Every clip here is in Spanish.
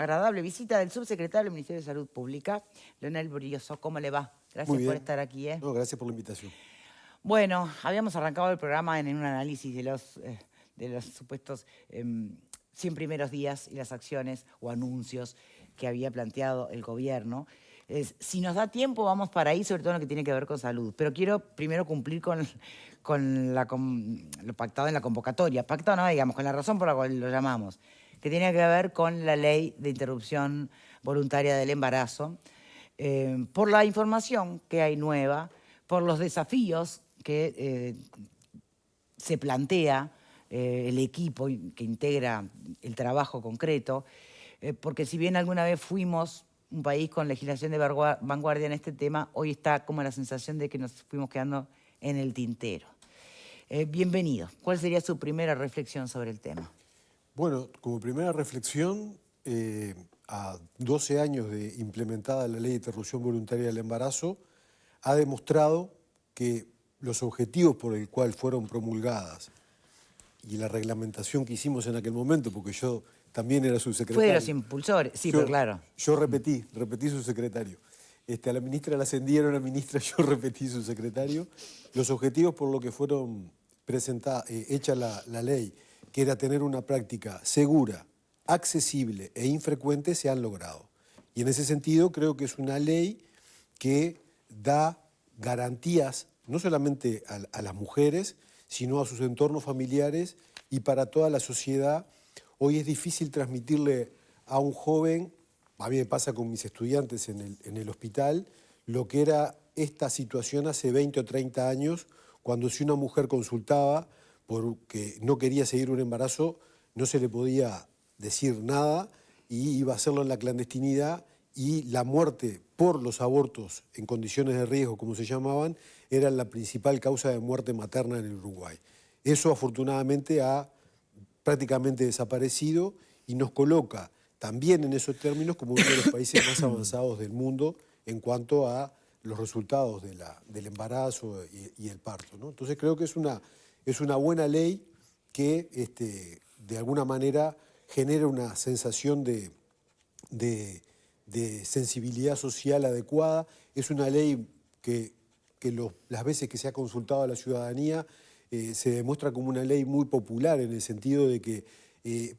agradable visita del subsecretario del Ministerio de Salud Pública, Leonel Brioso. ¿Cómo le va? Gracias por estar aquí. No, gracias por la invitación. Bueno, habíamos arrancado el programa en un análisis de los supuestos 100 primeros días y las acciones o anuncios que había planteado el gobierno. Si nos da tiempo, vamos para ahí, sobre todo en lo que tiene que ver con salud. Pero quiero primero cumplir con lo pactado en la convocatoria. Pactado, no, digamos, con la razón por la cual lo llamamos, que tiene que ver con la ley de interrupción voluntaria del embarazo, por la información que hay nueva, por los desafíos que se plantea el equipo que integra el trabajo concreto, porque si bien alguna vez fuimos un país con legislación de vanguardia en este tema, hoy está como la sensación de que nos fuimos quedando en el tintero. Bienvenido. ¿Cuál sería su primera reflexión sobre el tema? Bueno, como primera reflexión, a 12 años de implementada la ley de interrupción voluntaria del embarazo, ha demostrado que los objetivos por el cual fueron promulgadas y la reglamentación que hicimos en aquel momento, porque yo también era subsecretario. Fue de los impulsores, sí, pero claro. Yo repetí subsecretario. A la ministra la ascendieron a ministra, yo repetí subsecretario. Los objetivos por los que fueron hecha la ley, que era tener una práctica segura, accesible e infrecuente, se han logrado. Y en ese sentido creo que es una ley que da garantías no solamente a las mujeres, sino a sus entornos familiares y para toda la sociedad. Hoy es difícil transmitirle a un joven, a mí me pasa con mis estudiantes en el hospital, lo que era esta situación hace 20 o 30 años, cuando si una mujer consultaba porque no quería seguir un embarazo, no se le podía decir nada y iba a hacerlo en la clandestinidad, y la muerte por los abortos en condiciones de riesgo, como se llamaban, era la principal causa de muerte materna en el Uruguay. Eso afortunadamente ha prácticamente desaparecido y nos coloca también en esos términos como uno de los países más avanzados del mundo en cuanto a los resultados del embarazo y el parto, ¿no? Entonces creo que es una buena ley que de alguna manera genera una sensación de sensibilidad social adecuada. Es una ley que las veces que se ha consultado a la ciudadanía se demuestra como una ley muy popular, en el sentido de que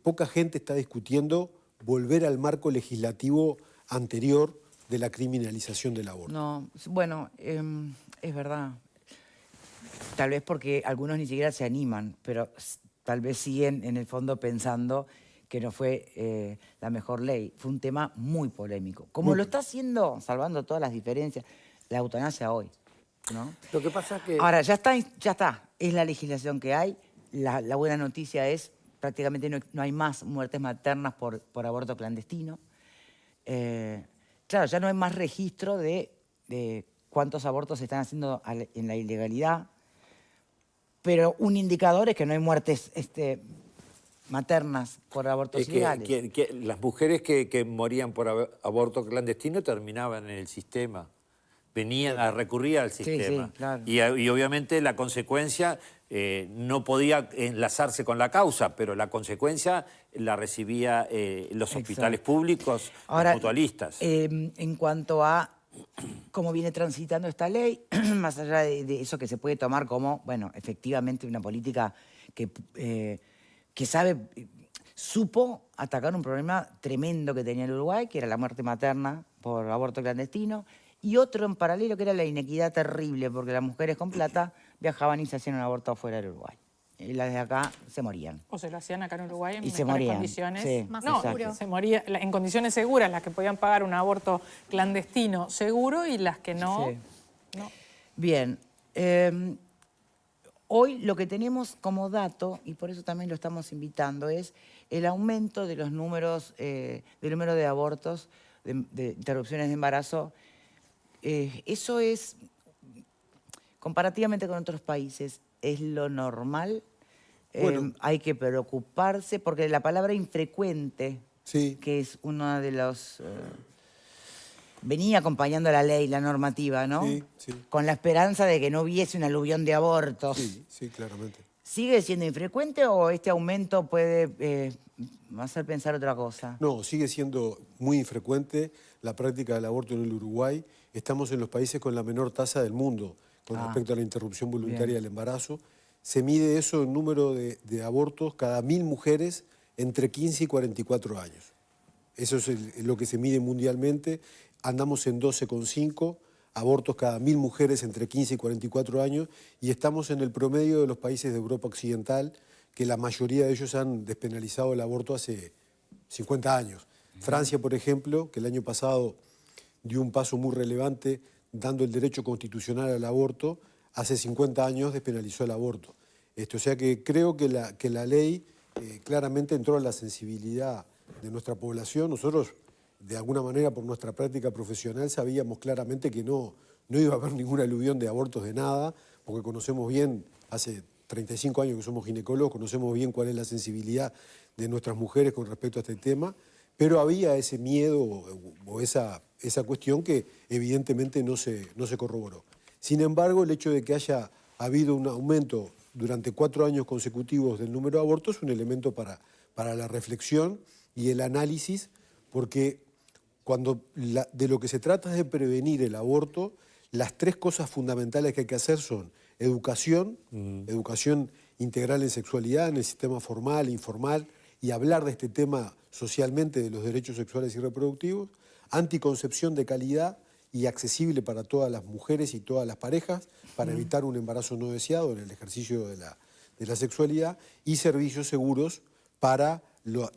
poca gente está discutiendo volver al marco legislativo anterior de la criminalización del aborto. No, bueno, es verdad. Tal vez porque algunos ni siquiera se animan, pero tal vez siguen en el fondo pensando que no fue la mejor ley. Fue un tema muy polémico. Como lo está haciendo, salvando todas las diferencias, la eutanasia hoy, ¿no? Lo que pasa es que... Ahora, ya está. Es la legislación que hay. La buena noticia es prácticamente no hay más muertes maternas por aborto clandestino. Claro, ya no hay más registro de cuántos abortos se están haciendo en la ilegalidad, pero un indicador es que no hay muertes maternas por abortos ilegales. Las mujeres que morían por aborto clandestino terminaban en el sistema. Venían a recurrir al sistema. Sí, claro. Y obviamente la consecuencia no podía enlazarse con la causa, pero la consecuencia la recibía los hospitales públicos, los mutualistas. En cuanto a cómo viene transitando esta ley, más allá de eso que se puede tomar como, bueno, efectivamente una política que supo atacar un problema tremendo que tenía el Uruguay, que era la muerte materna por aborto clandestino, y otro en paralelo que era la inequidad terrible, porque las mujeres con plata viajaban y se hacían un aborto afuera del Uruguay. Y las de acá se morían. O se lo hacían acá en Uruguay en mejores condiciones. Sí, no, exacto. se moría en condiciones seguras, las que podían pagar un aborto clandestino seguro y las que no. Sí. No. Bien. Hoy lo que tenemos como dato, y por eso también lo estamos invitando, es el aumento de los números, del número de abortos, de interrupciones de embarazo. Eso es, comparativamente con otros países, es lo normal. Bueno, hay que preocuparse, porque la palabra infrecuente, que es uno de los... venía acompañando la ley, la normativa, ¿no? Sí, sí. Con la esperanza de que no hubiese un aluvión de abortos. Sí, claramente. ¿sigue siendo infrecuente o este aumento puede hacer pensar otra cosa? No, sigue siendo muy infrecuente la práctica del aborto en el Uruguay. Estamos en los países con la menor tasa del mundo con respecto a la interrupción voluntaria del embarazo. Se mide eso en número de abortos cada 1000 mujeres entre 15 y 44 años. Eso es lo que se mide mundialmente. Andamos en 12,5 abortos cada 1000 mujeres entre 15 y 44 años y estamos en el promedio de los países de Europa Occidental, que la mayoría de ellos han despenalizado el aborto hace 50 años. Francia, por ejemplo, que el año pasado dio un paso muy relevante dando el derecho constitucional al aborto, hace 50 años despenalizó el aborto. O sea que creo que la ley claramente entró a la sensibilidad de nuestra población. Nosotros, de alguna manera, por nuestra práctica profesional, sabíamos claramente que no iba a haber ninguna aluvión de abortos de nada, porque conocemos bien, hace 35 años que somos ginecólogos, conocemos bien cuál es la sensibilidad de nuestras mujeres con respecto a este tema, pero había ese miedo o esa cuestión que evidentemente no se corroboró. Sin embargo, el hecho de que haya habido un aumento durante 4 años consecutivos del número de abortos es un elemento para la reflexión y el análisis, porque cuando de lo que se trata es de prevenir el aborto, las 3 cosas fundamentales que hay que hacer son educación, educación integral en sexualidad, en el sistema formal, informal, y hablar de este tema socialmente de los derechos sexuales y reproductivos, anticoncepción de calidad y accesible para todas las mujeres y todas las parejas, para evitar un embarazo no deseado en el ejercicio de la sexualidad, y servicios seguros para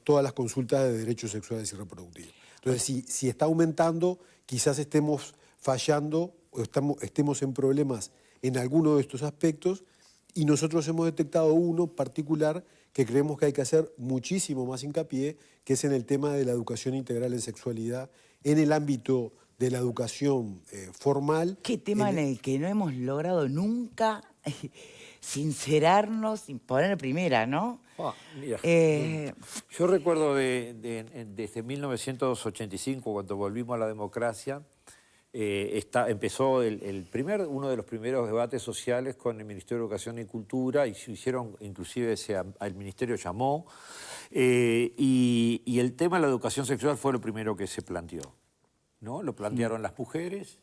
todas las consultas de derechos sexuales y reproductivos. Entonces, si está aumentando, quizás estemos fallando o estemos en problemas en alguno de estos aspectos, y nosotros hemos detectado uno particular que creemos que hay que hacer muchísimo más hincapié, que es en el tema de la educación integral en sexualidad, en el ámbito de la educación formal. Qué tema en el que no hemos logrado nunca sincerarnos, sin poner primera, ¿no? Mira, yo recuerdo desde 1985, cuando volvimos a la democracia, empezó uno de los primeros debates sociales con el Ministerio de Educación y Cultura, y se hicieron, inclusive el Ministerio llamó, y el tema de la educación sexual fue lo primero que se planteó, ¿no? Lo plantearon las mujeres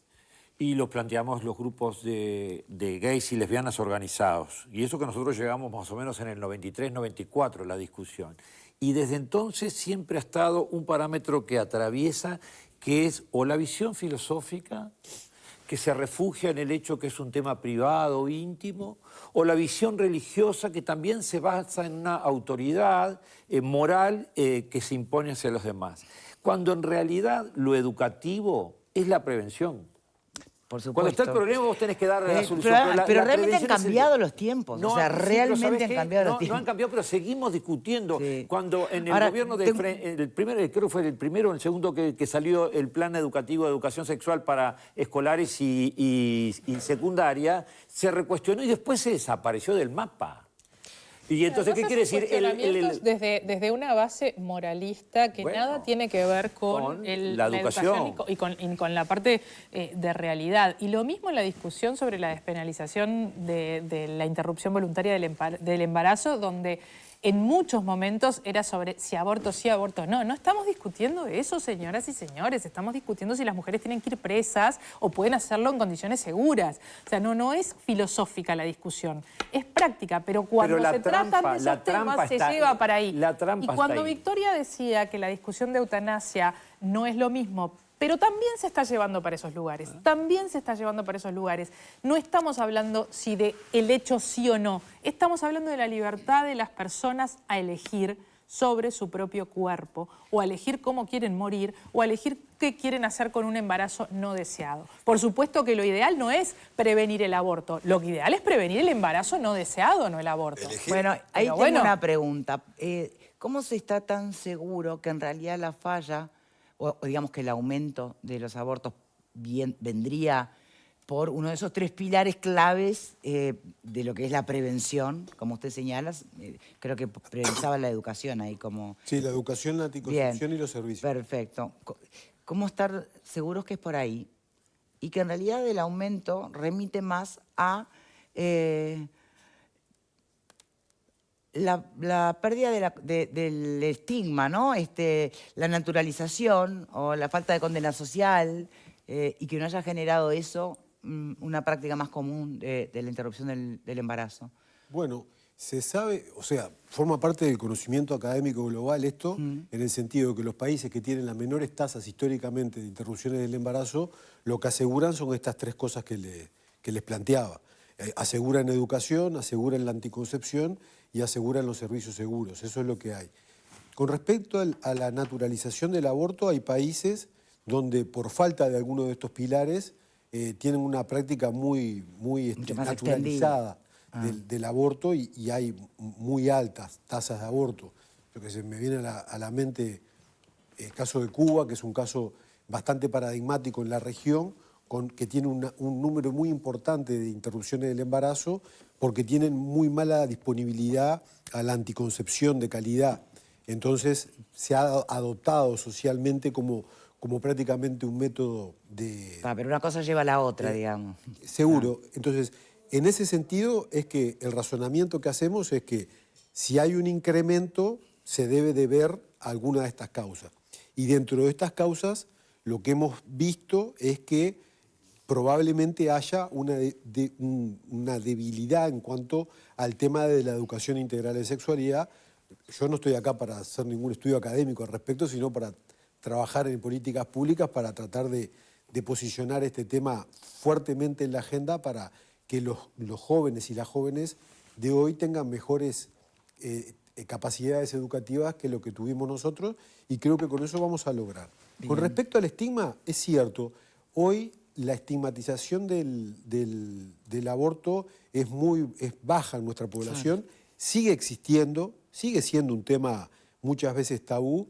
y lo planteamos los grupos de gays y lesbianas organizados. Y eso que nosotros llegamos más o menos en el 93, 94, la discusión. Y desde entonces siempre ha estado un parámetro que atraviesa, que es o la visión filosófica, que se refugia en el hecho que es un tema privado, íntimo, o la visión religiosa, que también se basa en una autoridad moral que se impone hacia los demás. Cuando en realidad lo educativo es la prevención. Por supuesto. Cuando está el problema vos tenés que darle la solución. Pero realmente han cambiado los tiempos. No, o sea, sí, realmente han cambiado los tiempos. No han cambiado, pero seguimos discutiendo. Sí. Cuando en el gobierno creo que fue el primero o el segundo que salió el plan educativo de educación sexual para escolares y secundaria, se recuestionó y después se desapareció del mapa. Y entonces, ¿qué quiere decir? Desde una base moralista que nada tiene que ver con la educación y con la parte de realidad. Y lo mismo en la discusión sobre la despenalización de la interrupción voluntaria del embarazo, donde en muchos momentos era sobre si aborto sí, aborto no. No estamos discutiendo eso, señoras y señores. Estamos discutiendo si las mujeres tienen que ir presas o pueden hacerlo en condiciones seguras. O sea, no es filosófica la discusión, es práctica. Pero cuando se tratan de esos temas, se lleva para ahí. Y cuando Victoria decía que la discusión de eutanasia no es lo mismo, pero también se está llevando para esos lugares. También se está llevando para esos lugares. No estamos hablando si de el hecho sí o no. Estamos hablando de la libertad de las personas a elegir sobre su propio cuerpo, o a elegir cómo quieren morir, o a elegir qué quieren hacer con un embarazo no deseado. Por supuesto que lo ideal no es prevenir el aborto. Lo ideal es prevenir el embarazo no deseado, no el aborto. Bueno, ahí tengo una pregunta. ¿Cómo se está tan seguro que en realidad la falla, o digamos que el aumento de los abortos vendría por uno de esos 3 pilares claves de lo que es la prevención, como usted señala? Creo que priorizaba la educación ahí como... Sí, la educación, la anticoncepción y los servicios. Perfecto. ¿Cómo estar seguros que es por ahí? Y que en realidad el aumento remite más a la pérdida del estigma, ¿no? La naturalización o la falta de condena social y que no haya generado eso una práctica más común de la interrupción del embarazo. Bueno, se sabe, o sea, forma parte del conocimiento académico global esto, en el sentido de que los países que tienen las menores tasas históricamente de interrupciones del embarazo, lo que aseguran son estas tres cosas que les planteaba. Aseguran educación, aseguran la anticoncepción y aseguran los servicios seguros. Eso es lo que hay. Con respecto a la naturalización del aborto, hay países donde por falta de alguno de estos pilares tienen una práctica muy naturalizada del aborto y hay muy altas tasas de aborto. Lo que se me viene a la mente el caso de Cuba, que es un caso bastante paradigmático en la región, que tiene un número muy importante de interrupciones del embarazo porque tienen muy mala disponibilidad a la anticoncepción de calidad. Entonces se ha adoptado socialmente como prácticamente un método de... Pero una cosa lleva a la otra, digamos. Seguro. Entonces, en ese sentido es que el razonamiento que hacemos es que si hay un incremento se debe de ver alguna de estas causas. Y dentro de estas causas lo que hemos visto es que probablemente haya una debilidad en cuanto al tema de la educación integral de sexualidad. Yo no estoy acá para hacer ningún estudio académico al respecto, sino para trabajar en políticas públicas para tratar de posicionar este tema fuertemente en la agenda para que los jóvenes y las jóvenes de hoy tengan mejores capacidades educativas que lo que tuvimos nosotros, y creo que con eso vamos a lograr. Bien. Con respecto al estigma, es cierto, hoy la estigmatización del aborto es baja en nuestra población, sigue existiendo, sigue siendo un tema muchas veces tabú.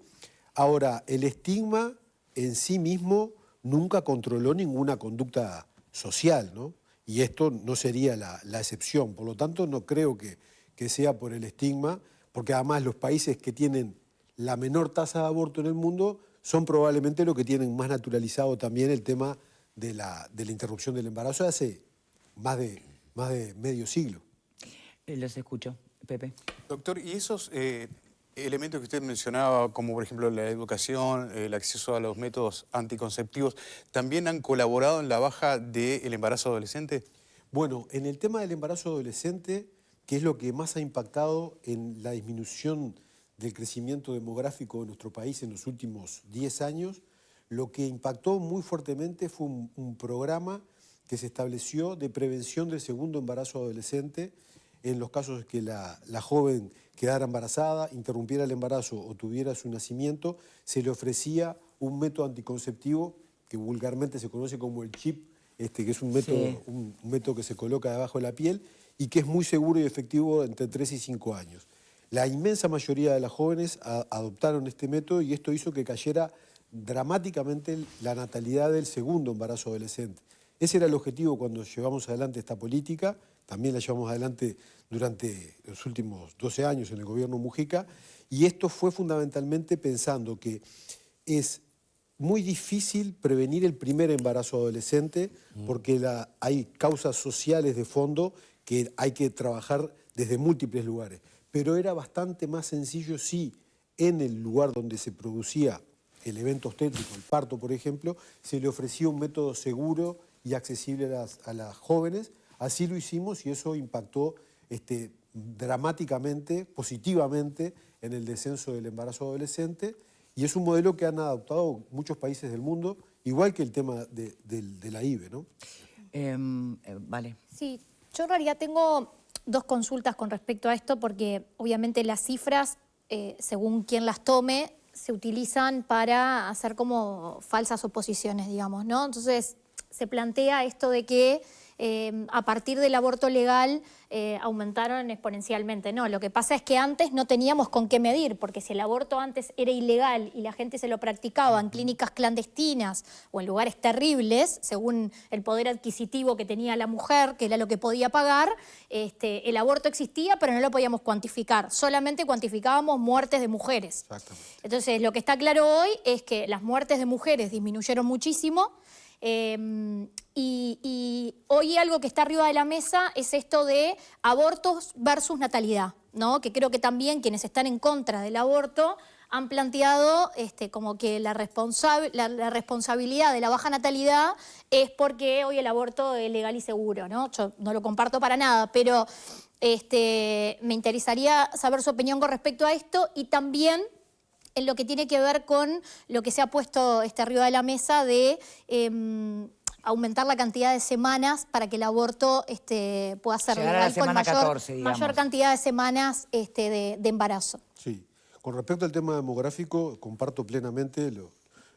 Ahora, el estigma en sí mismo nunca controló ninguna conducta social, ¿no? Y esto no sería la excepción. Por lo tanto, no creo que sea por el estigma, porque además los países que tienen la menor tasa de aborto en el mundo son probablemente los que tienen más naturalizado también el tema de la interrupción del embarazo hace más de medio siglo. Los escucho, Pepe. Doctor, ¿y esos elementos que usted mencionaba, como por ejemplo la educación, el acceso a los métodos anticonceptivos, también han colaborado en la baja del embarazo adolescente? Bueno, en el tema del embarazo adolescente, que es lo que más ha impactado en la disminución del crecimiento demográfico de nuestro país en los últimos 10 años, lo que impactó muy fuertemente fue un programa que se estableció de prevención del segundo embarazo adolescente en los casos que la joven quedara embarazada, interrumpiera el embarazo o tuviera su nacimiento, se le ofrecía un método anticonceptivo que vulgarmente se conoce como el chip, que es un método que se coloca debajo de la piel y que es muy seguro y efectivo entre 3 y 5 años. La inmensa mayoría de las jóvenes adoptaron este método y esto hizo que cayera dramáticamente la natalidad del segundo embarazo adolescente. Ese era el objetivo cuando llevamos adelante esta política, también la llevamos adelante durante los últimos 12 años en el gobierno Mujica, y esto fue fundamentalmente pensando que es muy difícil prevenir el primer embarazo adolescente porque hay causas sociales de fondo que hay que trabajar desde múltiples lugares, pero era bastante más sencillo si en el lugar donde se producía el evento obstétrico, el parto por ejemplo, se le ofrecía un método seguro y accesible a las jóvenes. Así lo hicimos y eso impactó dramáticamente, positivamente, en el descenso del embarazo adolescente, y es un modelo que han adoptado muchos países del mundo, igual que el tema de la IVE, ¿no? Vale. Sí, yo en realidad tengo dos consultas con respecto a esto, porque obviamente las cifras, según quien las tome, se utilizan para hacer como falsas oposiciones, digamos, ¿no? Entonces se plantea esto de que a partir del aborto legal aumentaron exponencialmente. No, lo que pasa es que antes no teníamos con qué medir, porque si el aborto antes era ilegal y la gente se lo practicaba en clínicas clandestinas o en lugares terribles, según el poder adquisitivo que tenía la mujer, que era lo que podía pagar, el aborto existía, pero no lo podíamos cuantificar. Solamente cuantificábamos muertes de mujeres. Exactamente. Entonces, lo que está claro hoy es que las muertes de mujeres disminuyeron muchísimo. Y hoy algo que está arriba de la mesa es esto de abortos versus natalidad. ¿no? Que creo que también quienes están en contra del aborto han planteado como que la responsabilidad de la baja natalidad es porque hoy el aborto es legal y seguro, ¿no? Yo no lo comparto para nada, pero me interesaría saber su opinión con respecto a esto y también en lo que tiene que ver con lo que se ha puesto arriba de la mesa de aumentar la cantidad de semanas para que el aborto pueda ser Llegar a la legal con semana 14, digamos. mayor cantidad de semanas de embarazo. Sí. Con respecto al tema demográfico, comparto plenamente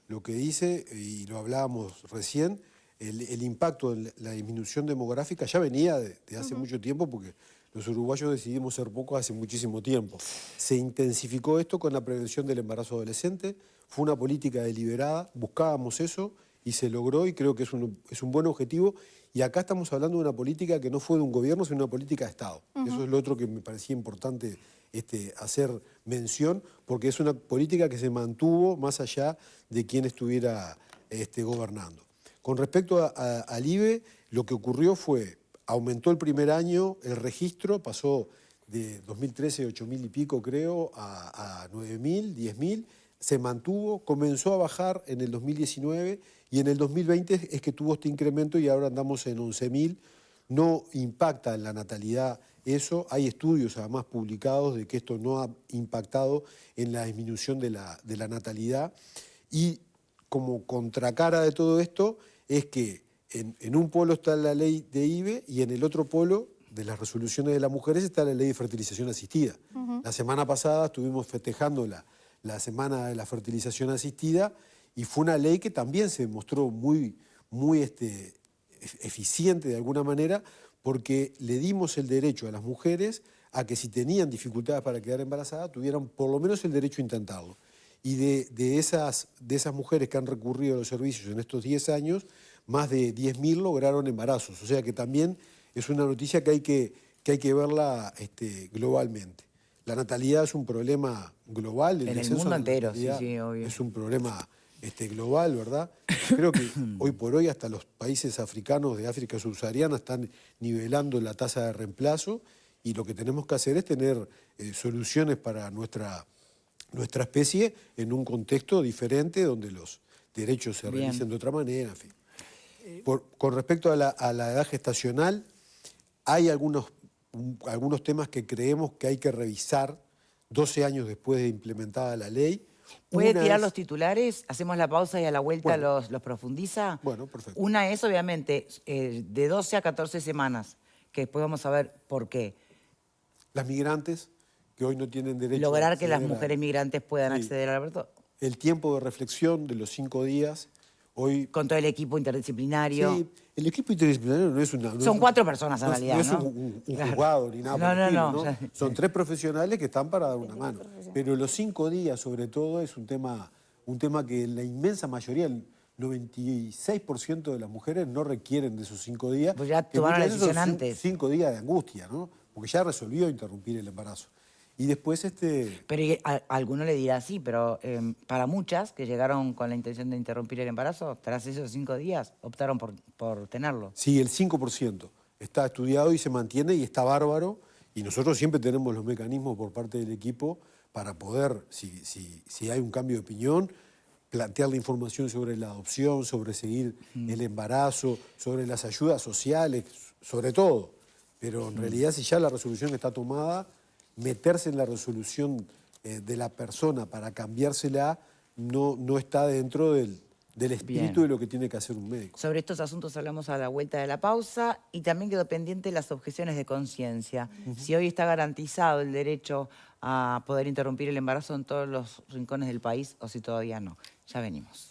lo que dice y lo hablábamos recién. El impacto en la disminución demográfica ya venía de hace mucho tiempo porque los uruguayos decidimos ser pocos hace muchísimo tiempo. Se intensificó esto con la prevención del embarazo adolescente, fue una política deliberada, buscábamos eso y se logró y creo que es un buen objetivo. Y acá estamos hablando de una política que no fue de un gobierno, sino una política de Estado. Eso es lo otro que me parecía importante hacer mención, porque es una política que se mantuvo más allá de quien estuviera gobernando. Con respecto al IVE, lo que ocurrió fue, aumentó el primer año, el registro pasó de 2013, 8.000 y pico creo, a 9.000, 10.000, se mantuvo, comenzó a bajar en el 2019 y en el 2020 es que tuvo este incremento y ahora andamos en 11.000. No impacta en la natalidad eso, hay estudios además publicados de que esto no ha impactado en la disminución de la natalidad y como contracara de todo esto es que en un polo está la ley de IVE y en el otro polo de las resoluciones de las mujeres está la ley de fertilización asistida. La semana pasada estuvimos festejando la semana de la fertilización asistida y fue una ley que también se mostró muy eficiente de alguna manera porque le dimos el derecho a las mujeres a que si tenían dificultades para quedar embarazadas tuvieran por lo menos el derecho a intentarlo. Y de esas mujeres que han recurrido a los servicios en estos 10 años, más de 10.000 lograron embarazos. O sea que también es una noticia que hay que verla globalmente. La natalidad es un problema global. En el mundo entero, sí, obvio. Es un problema global, ¿verdad? Creo que hoy por hoy hasta los países africanos de África subsahariana están nivelando la tasa de reemplazo y lo que tenemos que hacer es tener soluciones para nuestra especie en un contexto diferente donde los derechos se realicen de otra manera, en fin. Con respecto a la edad gestacional, hay algunos temas que creemos que hay que revisar 12 años después de implementada la ley. ¿Puede tirar los titulares? Hacemos la pausa y a la vuelta los profundiza. Bueno, perfecto. Una es, obviamente, de 12 a 14 semanas, que después vamos a ver por qué. Las migrantes, que hoy no tienen derecho Lograr a que las acceder mujeres migrantes puedan Sí. acceder al aborto. El tiempo de reflexión de los 5 días. Hoy, Con todo el equipo interdisciplinario. sí, el equipo interdisciplinario no es una... Son 4 personas en realidad, No es ¿no? un Claro. juzgado ni nada por el estilo, no. Son 3 profesionales que están para dar una mano. Pero los 5 días, sobre todo, es un tema que la inmensa mayoría, el 96% de las mujeres no requieren de esos 5 días. Pues ya que tomaron la muchas veces decisión son antes. 5 días de angustia, ¿no? Porque ya resolvió interrumpir el embarazo. Y después Pero a alguno le dirá sí, pero para muchas que llegaron con la intención de interrumpir el embarazo, tras esos 5 días, optaron por tenerlo. Sí, el 5% está estudiado y se mantiene y está bárbaro. Y nosotros siempre tenemos los mecanismos por parte del equipo para poder, si hay un cambio de opinión, plantear la información sobre la adopción, sobre seguir el embarazo, sobre las ayudas sociales, sobre todo. Pero en realidad si ya la resolución está tomada, meterse en la resolución de la persona para cambiársela no está dentro del espíritu de lo que tiene que hacer un médico. Sobre estos asuntos hablamos a la vuelta de la pausa y también quedó pendiente las objeciones de conciencia. Si hoy está garantizado el derecho a poder interrumpir el embarazo en todos los rincones del país o si todavía no. Ya venimos.